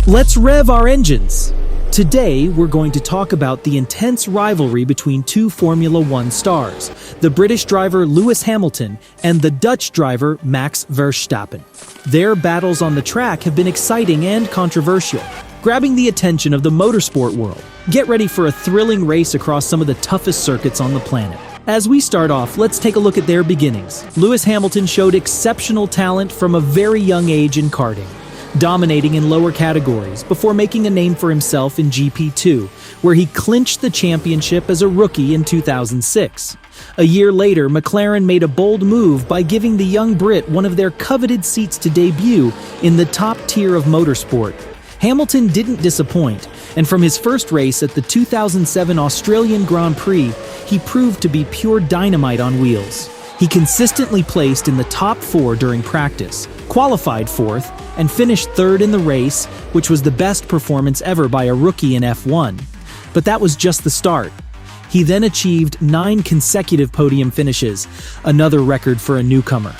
Let's rev our engines! Today, we're going to talk about the intense rivalry between two Formula One stars, the British driver Lewis Hamilton and the Dutch driver Max Verstappen. Their battles on the track have been exciting and controversial, grabbing the attention of the motorsport world. Get ready for a thrilling race across some of the toughest circuits on the planet. As we start off, let's take a look at their beginnings. Lewis Hamilton showed exceptional talent from a very young age in karting, dominating in lower categories before making a name for himself in GP2, where he clinched the championship as a rookie in 2006. A year later, McLaren made a bold move by giving the young Brit one of their coveted seats to debut in the top tier of motorsport. Hamilton didn't disappoint, and from his first race at the 2007 Australian Grand Prix, he proved to be pure dynamite on wheels. He consistently placed in the top 4 during practice, qualified 4th, and finished 3rd in the race, which was the best performance ever by a rookie in F1. But that was just the start. He then achieved 9 consecutive podium finishes, another record for a newcomer.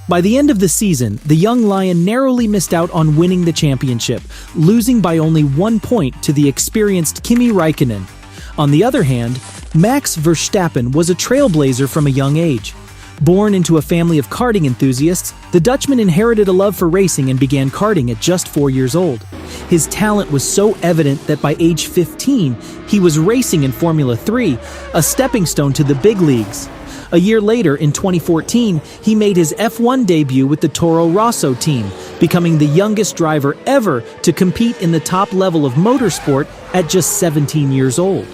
By the end of the season, the young lion narrowly missed out on winning the championship, losing by only 1 point to the experienced Kimi Räikkönen. On the other hand, Max Verstappen was a trailblazer from a young age. Born into a family of karting enthusiasts, the Dutchman inherited a love for racing and began karting at just 4 years old. His talent was so evident that by age 15, he was racing in Formula 3, a stepping stone to the big leagues. A year later, in 2014, he made his F1 debut with the Toro Rosso team, becoming the youngest driver ever to compete in the top level of motorsport at just 17 years old.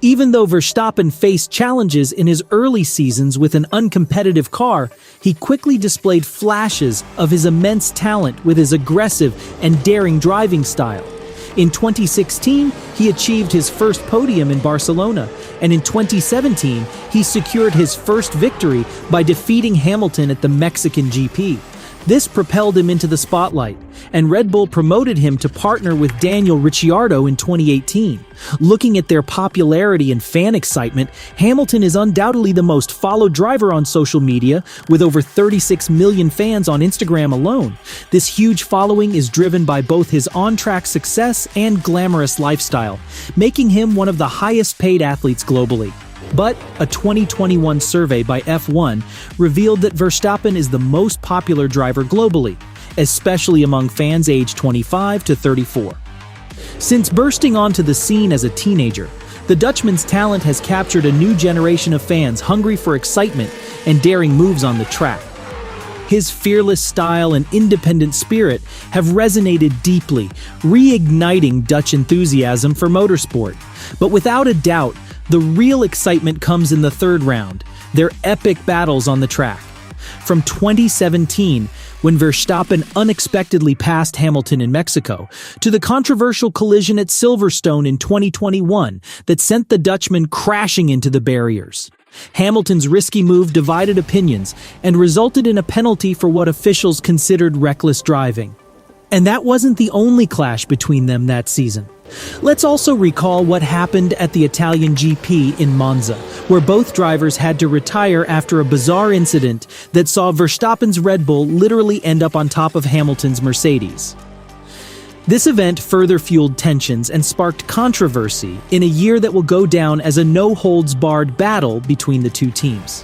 Even though Verstappen faced challenges in his early seasons with an uncompetitive car, he quickly displayed flashes of his immense talent with his aggressive and daring driving style. In 2016, he achieved his first podium in Barcelona, and in 2017, he secured his first victory by defeating Hamilton at the Mexican GP. This propelled him into the spotlight, and Red Bull promoted him to partner with Daniel Ricciardo in 2018. Looking at their popularity and fan excitement, Hamilton is undoubtedly the most followed driver on social media, with over 36 million fans on Instagram alone. This huge following is driven by both his on-track success and glamorous lifestyle, making him one of the highest-paid athletes globally. But a 2021 survey by F1 revealed that Verstappen is the most popular driver globally, especially among fans aged 25 to 34. Since bursting onto the scene as a teenager, the Dutchman's talent has captured a new generation of fans hungry for excitement and daring moves on the track. His fearless style and independent spirit have resonated deeply, reigniting Dutch enthusiasm for motorsport. But without a doubt, the real excitement comes in the third round, their epic battles on the track. From 2017, when Verstappen unexpectedly passed Hamilton in Mexico, to the controversial collision at Silverstone in 2021 that sent the Dutchman crashing into the barriers. Hamilton's risky move divided opinions and resulted in a penalty for what officials considered reckless driving. And that wasn't the only clash between them that season. Let's also recall what happened at the Italian GP in Monza, where both drivers had to retire after a bizarre incident that saw Verstappen's Red Bull literally end up on top of Hamilton's Mercedes. This event further fueled tensions and sparked controversy in a year that will go down as a no-holds-barred battle between the two teams.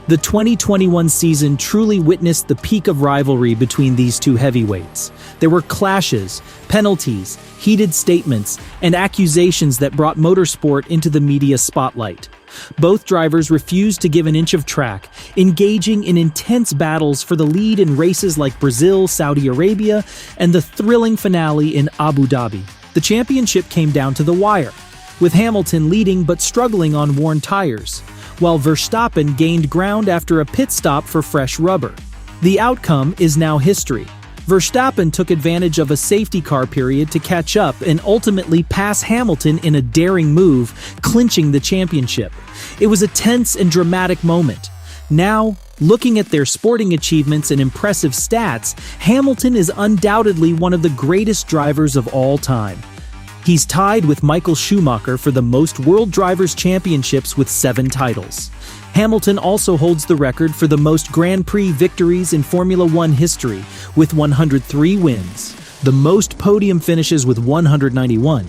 The 2021 season truly witnessed the peak of rivalry between these two heavyweights. There were clashes, penalties, heated statements, and accusations that brought motorsport into the media spotlight. Both drivers refused to give an inch of track, engaging in intense battles for the lead in races like Brazil, Saudi Arabia, and the thrilling finale in Abu Dhabi. The championship came down to the wire, with Hamilton leading but struggling on worn tires, while Verstappen gained ground after a pit stop for fresh rubber. The outcome is now history. Verstappen took advantage of a safety car period to catch up and ultimately pass Hamilton in a daring move, clinching the championship. It was a tense and dramatic moment. Now, looking at their sporting achievements and impressive stats, Hamilton is undoubtedly one of the greatest drivers of all time. He's tied with Michael Schumacher for the most World Drivers' Championships with 7 titles. Hamilton also holds the record for the most Grand Prix victories in Formula One history, with 103 wins. the most podium finishes with 191,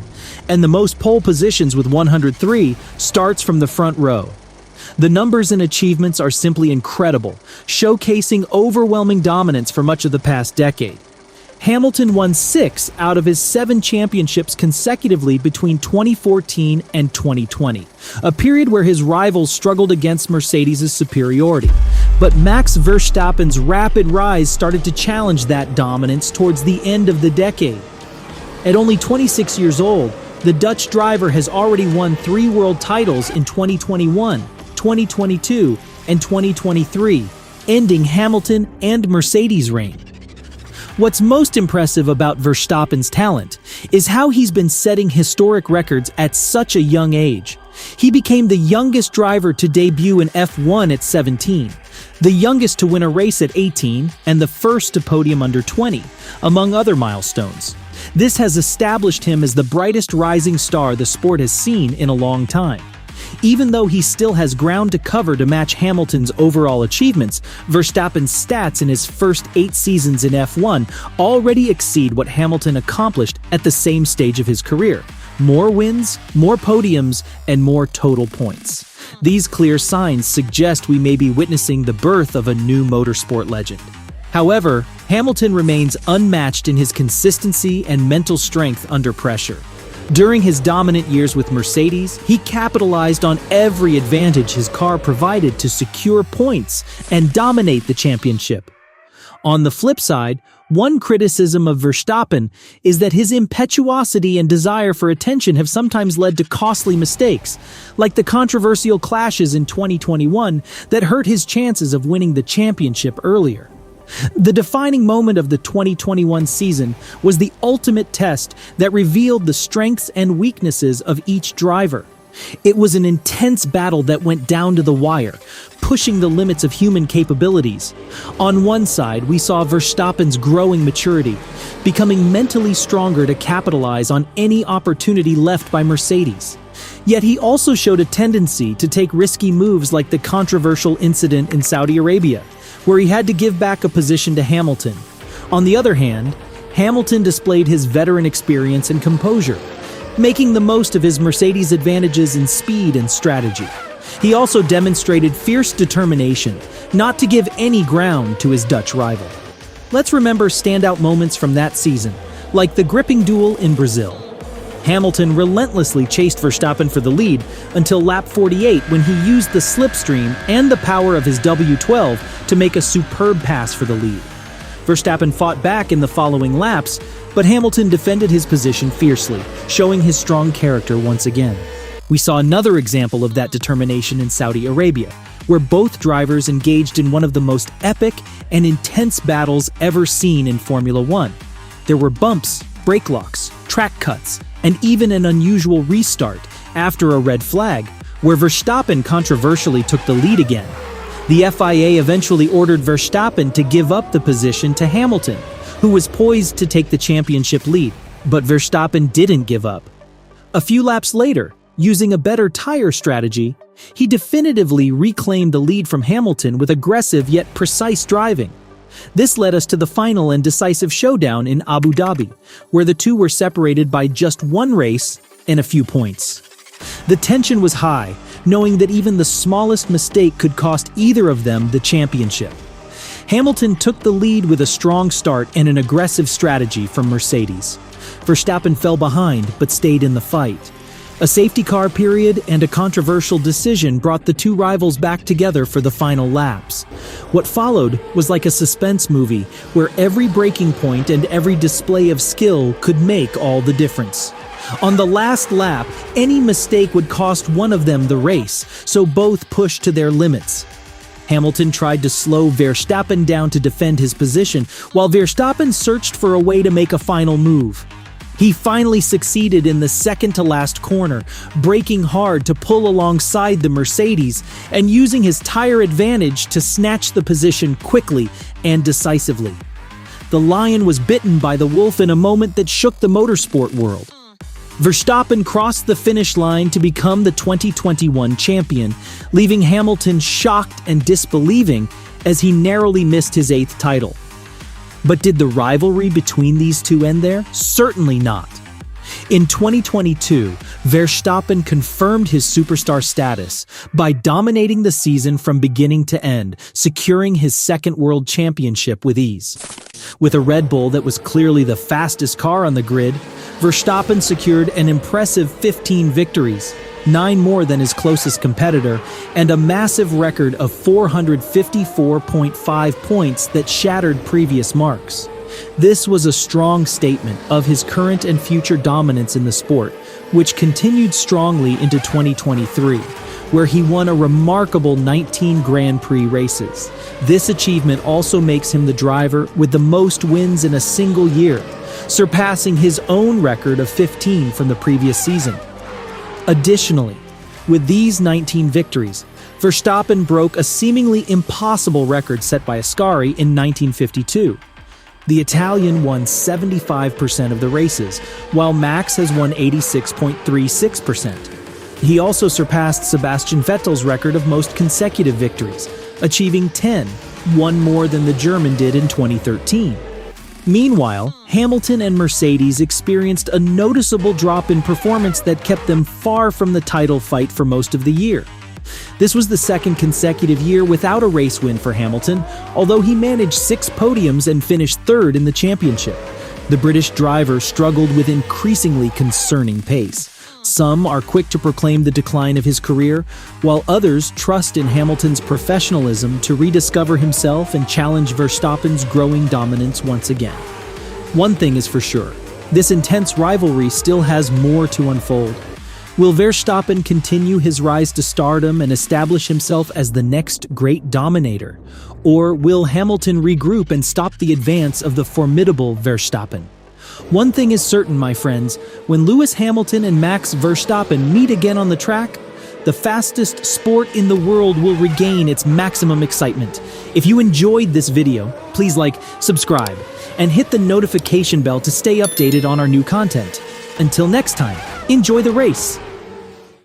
and the most pole positions with 103 starts from the front row. The numbers and achievements are simply incredible, showcasing overwhelming dominance for much of the past decade. Hamilton won 6 out of his 7 championships consecutively between 2014 and 2020, a period where his rivals struggled against Mercedes' superiority. But Max Verstappen's rapid rise started to challenge that dominance towards the end of the decade. At only 26 years old, the Dutch driver has already won 3 world titles in 2021, 2022, and 2023, ending Hamilton and Mercedes' reign. What's most impressive about Verstappen's talent is how he's been setting historic records at such a young age. He became the youngest driver to debut in F1 at 17, the youngest to win a race at 18, and the first to podium under 20, among other milestones. This has established him as the brightest rising star the sport has seen in a long time. Even though he still has ground to cover to match Hamilton's overall achievements, Verstappen's stats in his first 8 seasons in F1 already exceed what Hamilton accomplished at the same stage of his career. More wins, more podiums, and more total points. These clear signs suggest we may be witnessing the birth of a new motorsport legend. However, Hamilton remains unmatched in his consistency and mental strength under pressure. During his dominant years with Mercedes, he capitalized on every advantage his car provided to secure points and dominate the championship. On the flip side, one criticism of Verstappen is that his impetuosity and desire for attention have sometimes led to costly mistakes, like the controversial clashes in 2021 that hurt his chances of winning the championship earlier. The defining moment of the 2021 season was the ultimate test that revealed the strengths and weaknesses of each driver. It was an intense battle that went down to the wire, pushing the limits of human capabilities. On one side, we saw Verstappen's growing maturity, becoming mentally stronger to capitalize on any opportunity left by Mercedes. Yet he also showed a tendency to take risky moves like the controversial incident in Saudi Arabia, where he had to give back a position to Hamilton. On the other hand, Hamilton displayed his veteran experience and composure, making the most of his Mercedes' advantages in speed and strategy. He also demonstrated fierce determination not to give any ground to his Dutch rival. Let's remember standout moments from that season, like the gripping duel in Brazil. Hamilton relentlessly chased Verstappen for the lead until lap 48 when he used the slipstream and the power of his W12 to make a superb pass for the lead. Verstappen fought back in the following laps, but Hamilton defended his position fiercely, showing his strong character once again. We saw another example of that determination in Saudi Arabia, where both drivers engaged in one of the most epic and intense battles ever seen in Formula One. There were bumps, brake locks, track cuts, and even an unusual restart after a red flag, where Verstappen controversially took the lead again. The FIA eventually ordered Verstappen to give up the position to Hamilton, who was poised to take the championship lead, but Verstappen didn't give up. A few laps later, using a better tire strategy, he definitively reclaimed the lead from Hamilton with aggressive yet precise driving. This led us to the final and decisive showdown in Abu Dhabi, where the two were separated by just one race and a few points. The tension was high, knowing that even the smallest mistake could cost either of them the championship. Hamilton took the lead with a strong start and an aggressive strategy from Mercedes. Verstappen fell behind but stayed in the fight. A safety car period and a controversial decision brought the two rivals back together for the final laps. What followed was like a suspense movie, where every breaking point and every display of skill could make all the difference. On the last lap, any mistake would cost one of them the race, so both pushed to their limits. Hamilton tried to slow Verstappen down to defend his position, while Verstappen searched for a way to make a final move. He finally succeeded in the second-to-last corner, braking hard to pull alongside the Mercedes and using his tire advantage to snatch the position quickly and decisively. The lion was bitten by the wolf in a moment that shook the motorsport world. Verstappen crossed the finish line to become the 2021 champion, leaving Hamilton shocked and disbelieving as he narrowly missed his 8th title. But did the rivalry between these two end there? Certainly not. In 2022, Verstappen confirmed his superstar status by dominating the season from beginning to end, securing his second world championship with ease. With a Red Bull that was clearly the fastest car on the grid, Verstappen secured an impressive 15 victories, 9 more than his closest competitor, and a massive record of 454.5 points that shattered previous marks. This was a strong statement of his current and future dominance in the sport, which continued strongly into 2023, where he won a remarkable 19 Grand Prix races. This achievement also makes him the driver with the most wins in a single year, surpassing his own record of 15 from the previous season. Additionally, with these 19 victories, Verstappen broke a seemingly impossible record set by Ascari in 1952. The Italian won 75% of the races, while Max has won 86.36%. He also surpassed Sebastian Vettel's record of most consecutive victories, achieving 10, one more than the German did in 2013. Meanwhile, Hamilton and Mercedes experienced a noticeable drop in performance that kept them far from the title fight for most of the year. This was the second consecutive year without a race win for Hamilton, although he managed 6 podiums and finished third in the championship. The British driver struggled with increasingly concerning pace. Some are quick to proclaim the decline of his career, while others trust in Hamilton's professionalism to rediscover himself and challenge Verstappen's growing dominance once again. One thing is for sure, this intense rivalry still has more to unfold. Will Verstappen continue his rise to stardom and establish himself as the next great dominator? Or will Hamilton regroup and stop the advance of the formidable Verstappen? One thing is certain, my friends, when Lewis Hamilton and Max Verstappen meet again on the track, the fastest sport in the world will regain its maximum excitement. If you enjoyed this video, please like, subscribe, and hit the notification bell to stay updated on our new content. Until next time, enjoy the race!